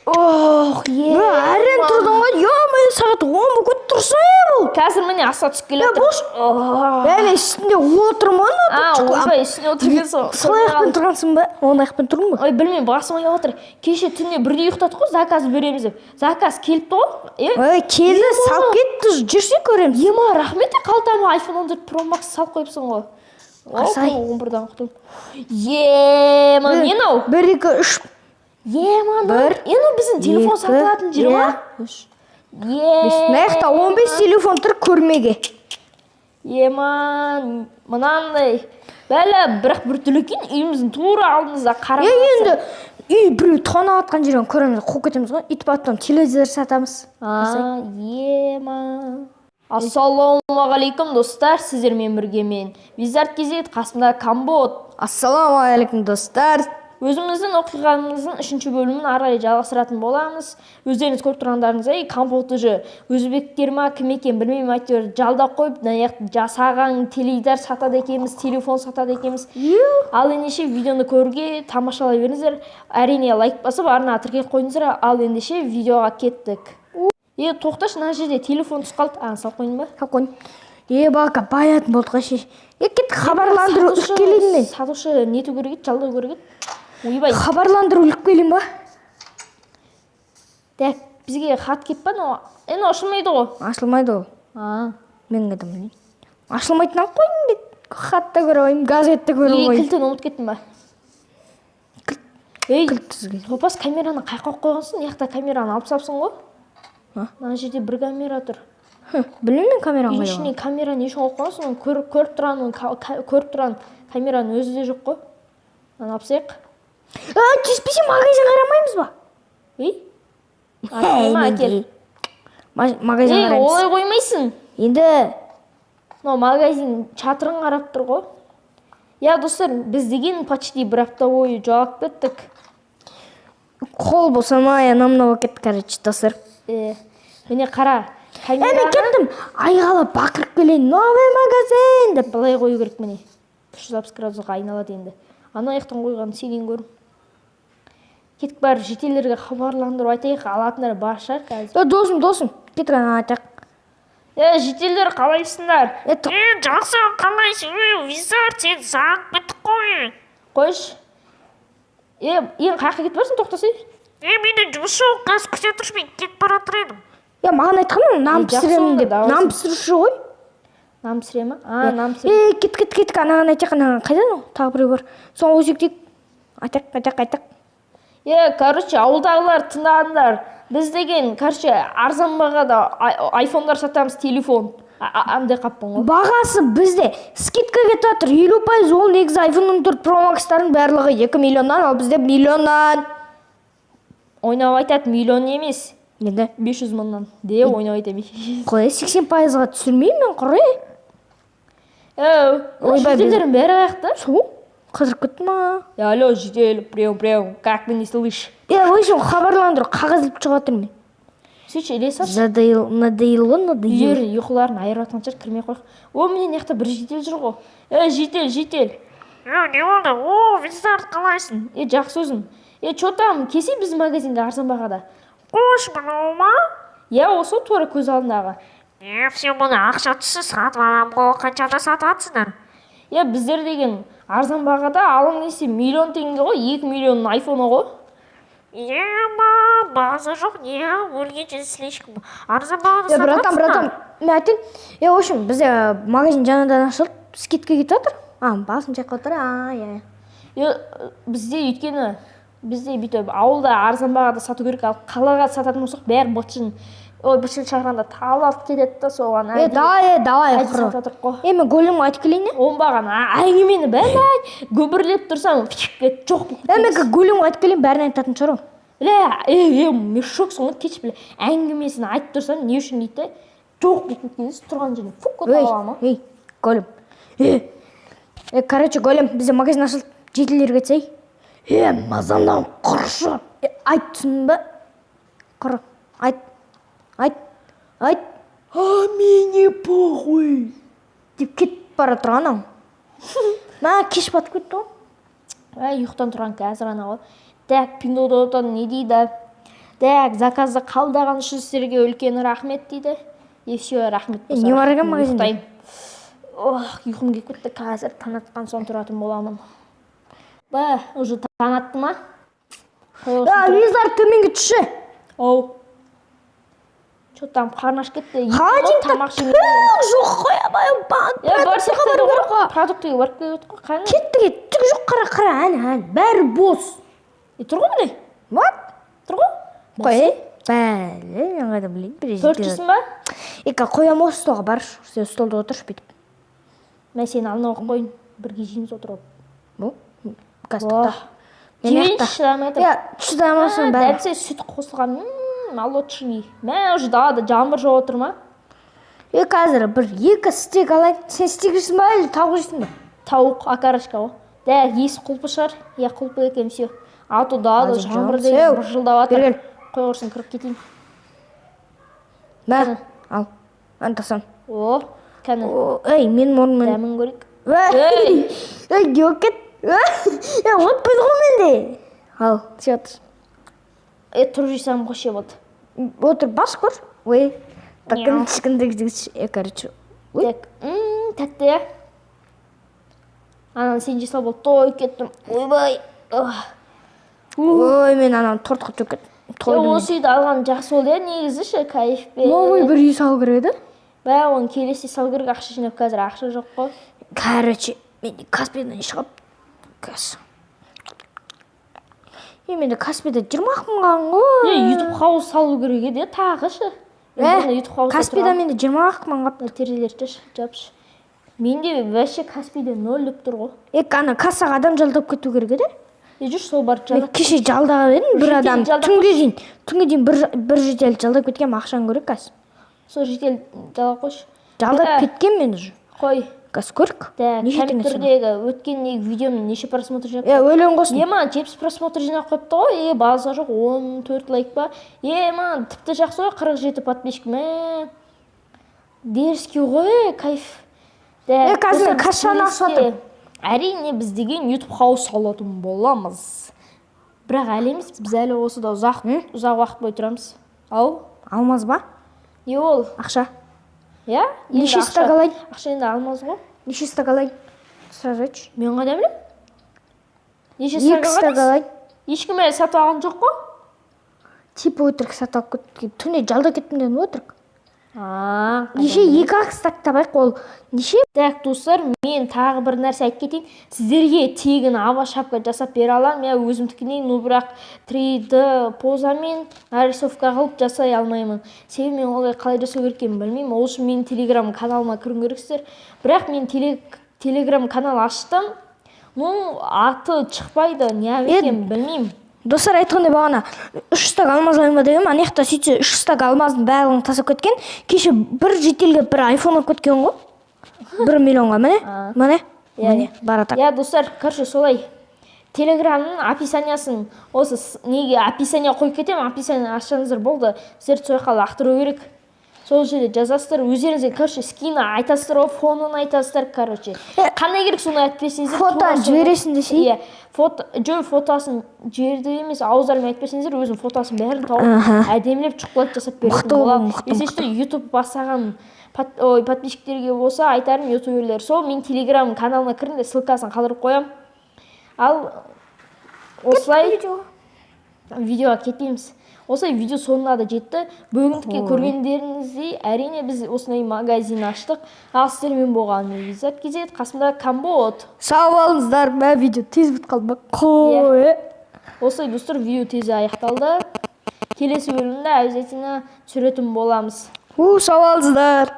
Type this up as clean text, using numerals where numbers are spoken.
Ох, Әрең тұрдың ғой, мен сағат 10 көт тұрса бұл. Қазір міне аса түсіп келеді. Мен ішінде отырмын. Ойбай, ішінде отырген сол. Сол аяқпен тұрғансың ба? Оң аяқпен тұрмын ба? Ой, білмеймін, басым аяқ отыр. Кеше түнде бірде ұйықтадық қой, заказ береміз деп. Заказ келіпті ғой. Келді, салып кетті, жүрсе көреміз. Ема, рахмет, қалтама iPhone 14 Pro Max салып қойыпсың ғой. Қасай. 11-дан құтылып. Ема, не ау? 1, 2, 3. Ема, енді біздің телефон сатылатын жер ма? 3. Маяқта 15 телефон тұр көрмеге. Ема, мынандай. Бәлі, бірақ бір түлекен үйіміздің тура алдымызда қарамақса. Енді үй біреу тона атқан жерден көреміз, қуып кетеміз ғой. Ит баттан телевизор сатамыз. Ема. Ассалаумағалейкум достар, сіздермен бірге мен Визард Кезет, қасымда Камбот. Ассалаумағалейкум достар. Өзіміздің оқиғамыздың 3-ші бөлімін арай жалғастыратын боламыз. Өздеріңіз көріп тұрғандарыңыздай, Камбот уже өзбектер ма, кім екен білмеймін, әйтеуір жалдап қойып, жасаған теледидар сатады екенбіз, телефон сатады екенбіз. Ал ендеше видеоны көруге тамашалай беріңіздер. Әрине лайк басып, арна тіркеп қойыңыздар. Ал ендеше видеоға кеттік. Тоқташы, мына жерде телефон түсіп қалды. Салып қойын ба? Салып қойын. Бака баятын болдық шеш. Кет хабарландыру үліп мен. Сатушы нету керек еді, жалдау керек еді. Ойбай. Хабарландыру үліп келейін ба? Так, бізге хат кеп па? Енді ашылмайды ғой. Ашылмайды ғой. Мен қайдан білейін. Ашылмайтын алып қойын деді. Хатта көріп, газетті көріп қойын. Кілтін ұмыт кеттім ба? Топас камераны қайқақ қойғансың, яқта камераны алып сапсың ғой? Мына жерде бір камера тұр. Білмеймін камераны қойған. Ішіне камера не үшін қойып қойғансың, көріп тұрған камераның өзі де жоқ қой. Мына апсайық. Кеспесе магазин қарамаймыз ба? Магазин қараймыз. Олай қоймайсың. Енді магазин чатырын қарап тұр ғой. Достар, біз деген почти бір апта бойы жоғалып кеттік. Қол болса ма, намна болып кетті, короче, достар. Міне қара. Мен кеттім, айғала бақырып келейін, новый магазин деп. Былай қою керек міне. 360 градусқа айналады енді. Ана аяқтан қойған сенен көрім. Кетік бар, жетелерге хабарландыру айтайық, алатындар бар шығар қазір. Досым, кетік ана айтақ. Жетелер қалайсыңдар? Жақсы, қалайсың? Визард, сен сағып біттік қой. Қойш. Ең қақы кетіп барсың, тоқтасай? Мені жұмыс жоқ, қаз күте тұрш, мен кетіп бара тұр едім. Маған айтқанмын, нам пісіремін деп. Нам пісіруші ғой. Нам пісіре ма? Нам пісіре. Кет, анаған айтақ, анаған қайдан ол? Тағы біреу бар. Соң өзектек. Айтақ. Короче, ауылдағылар тыңдағандар. Біз деген, короче, арзан бағада айфондар сатамыз, телефон. Андай қаппын ғой. Бағасы бізде скидка кетіп жатыр. 50%, ол негізі iPhone 14 Pro Max-тардың барлығы 2 миллионнан, ал бізде миллионнан. Ойнап айтады, миллион емес. Енді 500 мыңнан. Де ойнап айтады. Қой, 80%-ға түсірмеймін мен, құрай. Жетелерін бәрі аяқта. Сол, қыдырып кетті ма? Алло, жетел, прям, как ты не слышишь? Ойшым, хабарландыру, қағаз іліп шығатыр мен. Сөйтші, еле сап. Надоело. Үйер, ұйқыларын айыратқан жер кірмей қойық. Менен яқта бір жетел жүр ғой. Жетел. Не болды? Визард, қалайсың? Жақсы өзің. Чо там, кесе біз магазинде арзан бағада. Қош, мынау ма? Осы тура көз алдындағы. Все бұны ақша түсі сатып алам ғой, қаншада сатып атсыңдар? Біздер деген арзан бағада алың десе миллион теңге ғой, 2 миллионның айфоны ғой. Бағасы жоқ, өлгенше слишком арзан бағада сатып атсыңдар? Братан, мен айтайын. В общем, бізде магазин жаңадан ашылып, скидка кетіп жатыр. Басын жайқап отыр. Бізде өйткені бізде бүйтіп ауылда арзан бағада сату керек, ал қалаға сататын болсақ бәрі бытшыл шағырғанда талап кетеді да соған. Давай сататырық қой. Мен гөлім айтып келейін. Оңбаған әңгімені бәрі гөбірлеп тұрсам жоқ. Мен гөлім айтып келейін, бәрін айтатын шығар. Мен шоксың ғой, кеш біле әңгімесін айтып тұрсам не үшін дейді, жоқ кеткеніз тұрған жеріне фук көте аламы? Гөлім. Короче, гөлім, бізде магазин ашылды, жетелер кетсей. Мазамдан құршы. Айт түсін ба? Құры. Айт. Мене похуй. Деп кетіп бара тұрған кеш батып кетті ғой. Ұйықтан тұрған қазір ана ғой. Так, Пиндодан не дейді? Так, заказды қабылдаған үшін сіздерге үлкен рахмет дейді. И все, рахмет. Не бар екен магазинде? Ұйықтаймын. Ұйқым келіп кетті. Қазір таң атқан соң тұратын боламын. Уже таң атты ма? Визар төменге түсші. Оу. Что там қарны ашып кетті. Тамақ жоқ қоя Продуктыға барып келіп қой. Қайны? Кетті. Түк жоқ, қара, ән. Бәрі бос. Тұр ғой міне? Вот. Тұр ғой? Қой. Бәлі, мен қайда білейін. Төртшісін ба? Қоям осы столға бар. Сен столда отыршы бүйтіп. Мен сені алдына оқып қойын. Бірге жейміз отырып. Бұл? Қазір Жейін шыдамайды. Шыдамасын бәрі. Дәлсе сүт қосылған. Молодший. Мен уже далада жаңбыр жауып отыр ма? Қазір екі стек алайын. Сен стек жейсің ба, әлі тауық жейсің ба? Тауық, окарашка ғой. Дәл есі құлпы шығар. Құлпы екен, все. Аты далада жаңбыр деген бір жылдап жатыр. Қой құрсын, кіріп кетейін. Бә, ал. Антасан. Кәні. Мен мұрнымын. Дәмін көрейік. Жоқ кет. Отпайды ғой менде. Ал, сет. Тұр жейсам қоше болды. Отыр, бас көр. Такын кішкіндік короче. Тәтті, я? Ананы сен жесал болды. Той кеттім. Ойбай. Мен ананы тортқа төкет. Осы үйді алған жақсы болды, я? Негізі ше, кайф бе. Новый бір үй сал кереді? Оны келесі сал керек, ақша жинап, қазір ақша жоқ қой. Короче, менде Каспийдан шығып. Менде Каспийда 20 мыңған ғой. YouTube хауыз салу керек еді, тағы ше. Каспийда менде 20 мың қапты. Терезелерді жапшы. Менде вообще Каспийда 0 деп тұр ғой. Ана кассаға адам жалдап кету керек еді? Жүрші сол барып жалдап. Кеше жалдаған едім, бір адам түнге дейін бір жетел жалдап кеткен, ақшан көрек кәс. Сол жетел жалдап қойшы. Жалдап кеткен мен уже. Қой. Кәс көрік. Компьютердегі өткеннегі видеоның неше просмотр жинап? Өлең қосын. Маған 70 просмотр жинап қойыпты ғой. База жоқ, 14 лайк ба. Маған тіпті жақсы ғой, 47 подписчик. Дерзкий ғой, кайф. Қазір қашан ашады? Әрине біз деген YouTube хауыз салатын боламыз. Бірақ әлі емес, біз әлі осыда ұзақ уақыт бойы тұрамыз. Алмаз ба? Не ол? Ақша. Неше стак алайын? Ақша енді алмаз ғой. Неше стак алайын? Сразу айтшы. Мен қайдан білем? Неше стак алайын? Ешкім әлі сатып алған жоқ қой? Типа өтірік сатып алып кетті. Түне жалда кеттім дедім өтірік. Неше 2 стак табайық, ол неше? Так, достар, мен тағы бір нәрсе айтып кетейін. Сіздерге тегін ава шапка жасап бере аламын. Мен өзімдікінен, бірақ 3D позамен нарисовка қылып жасай алмаймын. Себебі мен олай қалай жасау керек екенін білмеймін. Ол үшін менің телеграм каналыма кіруің керексіздер. Бірақ мен телеграм канал аштым. Аты шықпайды, не екенін білмеймін. Достар айтқандай бағана 3 стак алмаз алайын ба дегенмін, анаяқта сөйтсе 3 стак алмаздың барлығын тасып кеткен. Кеше бір жетелге бір айфон алып кеткен ғой. 1 миллионға, міне, бара так. Достар, короче, солай. Телеграмның описаниясын, осы неге описания қойып кетем, описания ашсаңыздар болды. Сіздер сояққа лақтыру керек. Сол жерде жазасыздар, өздеріңізге, короче, скины айтасыздар, фонын айтасыздар, короче. Қандай керек соны айтып берсеңіздер. Фото жібересің десей? Фотосын жіберді емес, ауыздарымен айтып берсеңіздер, өзім фотосын бәрін тауып, әдемілеп чоколад жасап беретін боламын. Есешті YouTube бастаған подписчиктерге болса, айтарым ютуберлер. Сол мен телеграм каналына кіріңдер, ссылкасын қалдырып қоям. Ал осылай видеоға кетпейміз. Осылай видео соңына да жетті. Бүгіндікке көргендеріңіздей, әрине біз осындай магазин аштық. Ал сіздермен болған Визард KZ, қасымда Камбот. Сау болыңыздар, мен видео тез бітіп қалды. Қой. Осылай достар, видео тез аяқталды. Келесі бөлімде обязательно түсіретін боламыз. Сау болыңыздар.